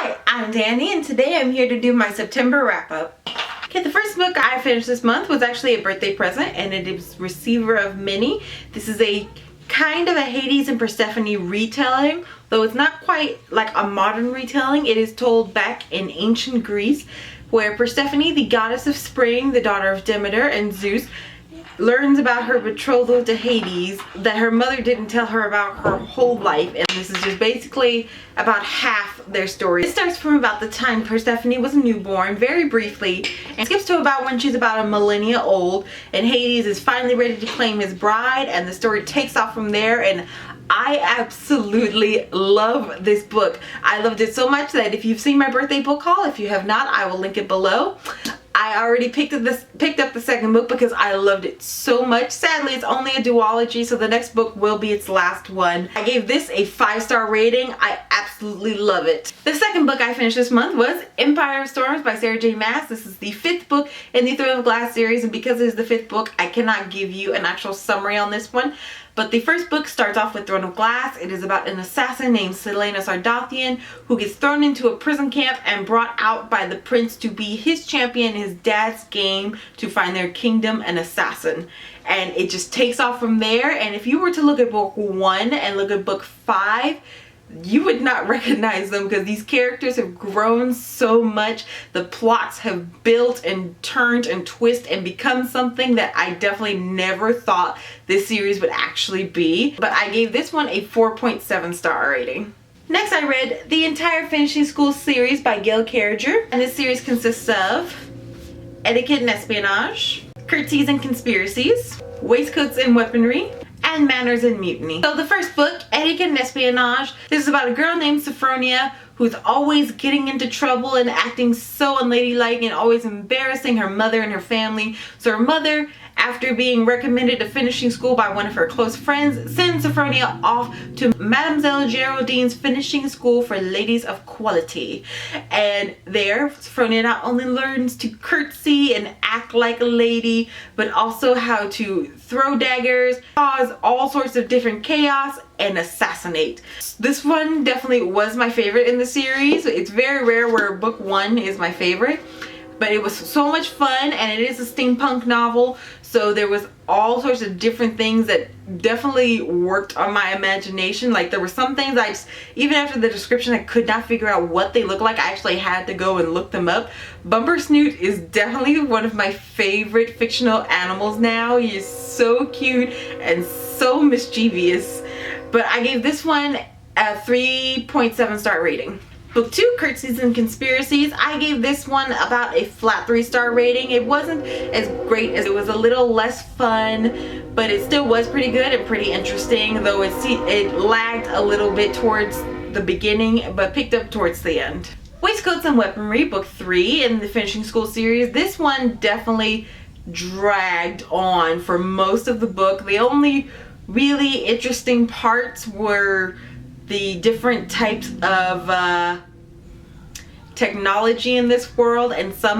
Hi, I'm Danny, and today I'm here to do my September wrap-up. Okay, the first book I finished this month was actually a birthday present, and it is Receiver of Many. This is a kind of a Hades and Persephone retelling, though it's not quite like a modern retelling. It is told back in ancient Greece, where Persephone, the goddess of spring, the daughter of Demeter and Zeus, learns about her betrothal to Hades that her mother didn't tell her about her whole life, and this is just basically about half their story. It starts from about the time Persephone was a newborn, very briefly, and skips to about when she's about a millennia old, and Hades is finally ready to claim his bride, and the story takes off from there. And I absolutely love this book. I loved it so much that if you've seen my birthday book haul, if you have not, I will link it below. I already picked up the second book because I loved it so much. Sadly, it's only a duology, so the next book will be its last one. I gave this a 5-star rating. I absolutely love it. The second book I finished this month was Empire of Storms by Sarah J Maas. This is the 5th book in the Throne of Glass series, and because it is the 5th book, I cannot give you an actual summary on this one. But the first book starts off with Throne of Glass. It is about an assassin named Celaena Sardothien who gets thrown into a prison camp and brought out by the prince to be his champion in his dad's game to find their kingdom and assassin. And it just takes off from there. And if you were to look at book 1 and look at book 5, you would not recognize them because these characters have grown so much. The plots have built and turned and twisted and become something that I definitely never thought this series would actually be. But I gave this one a 4.7 star rating. Next, I read the entire Finishing School series by Gail Carriger, and this series consists of Etiquette and Espionage, Curtsies and Conspiracies, Waistcoats and Weaponry, and Manners and Mutiny. So the first book, Etiquette and Espionage, this is about a girl named Sophronia who's always getting into trouble and acting so unladylike and always embarrassing her mother and her family. So her mother, after being recommended to finishing school by one of her close friends, sends Sophronia off to Mademoiselle Geraldine's finishing school for ladies of quality. And there, Sophronia not only learns to curtsy and act like a lady, but also how to throw daggers, cause all sorts of different chaos, and assassinate. This one definitely was my favorite in the series. It's very rare where book 1 is my favorite, but it was so much fun, and it is a steampunk novel, so there was all sorts of different things that definitely worked on my imagination. Like, there were some things I just, even after the description, I could not figure out what they look like. I actually had to go and look them up. Bumpersnoot is definitely one of my favorite fictional animals now. He is so cute and so mischievous. But I gave this one a 3.7 star rating. Book 2, Curtsies and Conspiracies, I gave this one about a flat 3-star rating. It wasn't as great as it was a little less fun, but it still was pretty good and pretty interesting, though it lagged a little bit towards the beginning, but picked up towards the end. Waistcoats and Weaponry, book 3 in the Finishing School series. This one definitely dragged on for most of the book. The only really interesting parts were the different types of technology in this world, and some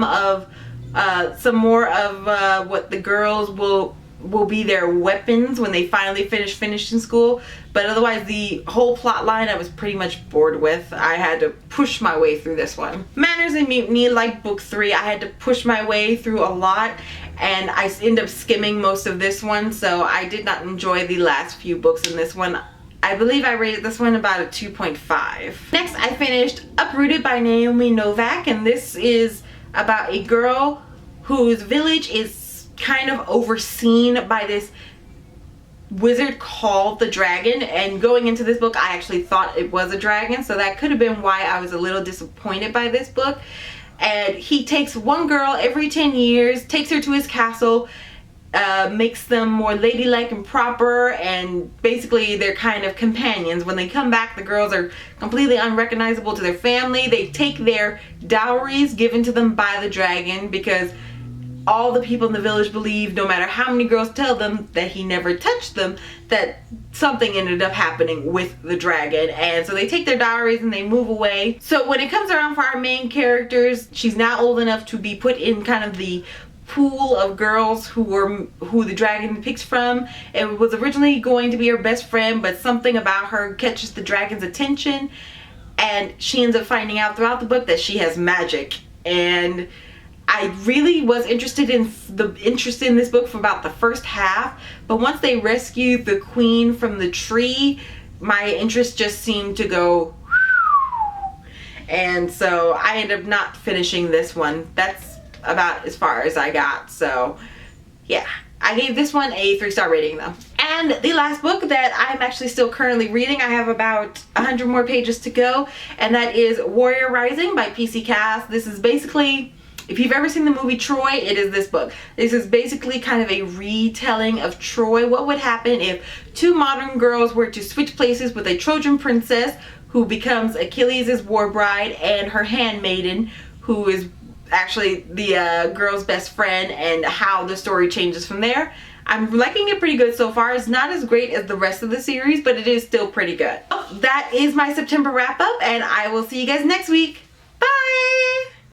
more of what the girls will be their weapons when they finally finish in school. But otherwise, the whole plot line I was pretty much bored with. I had to push my way through this one. Manners and Mutiny, like book 3, I had to push my way through a lot, and I ended up skimming most of this one, so I did not enjoy the last few books in this one. I believe I rated this one about a 2.5. Next, I finished Uprooted by Naomi Novik, and this is about a girl whose village is kind of overseen by this wizard called the Dragon. And going into this book, I actually thought it was a dragon, so that could have been why I was a little disappointed by this book. And he takes one girl every 10 years, takes her to his castle, makes them more ladylike and proper, and basically they're kind of companions. When they come back, the girls are completely unrecognizable to their family. They take their dowries given to them by the dragon because all the people in the village believe, no matter how many girls tell them that he never touched them, that something ended up happening with the dragon. And so they take their dowries and they move away. So when it comes around for our main characters, she's now old enough to be put in kind of the pool of girls who the dragon picks from. It was originally going to be her best friend, but something about her catches the dragon's attention, and she ends up finding out throughout the book that she has magic. And I really was interested in this book for about the first half, but once they rescued the queen from the tree, my interest just seemed to go, and so I ended up not finishing this one. That's about as far as I got. So yeah, I gave this one a 3-star rating though. And the last book that I'm actually still currently reading, I have about 100 more pages to go, and that is Warrior Rising by P.C. Cass. This is basically, if you've ever seen the movie Troy, it is this book. This is basically kind of a retelling of Troy. What would happen if 2 modern girls were to switch places with a Trojan princess who becomes Achilles' war bride and her handmaiden, who is actually the girl's best friend, and how the story changes from there. I'm liking it pretty good so far. It's not as great as the rest of the series, but it is still pretty good. That is my September wrap up, and I will see you guys next week. Bye!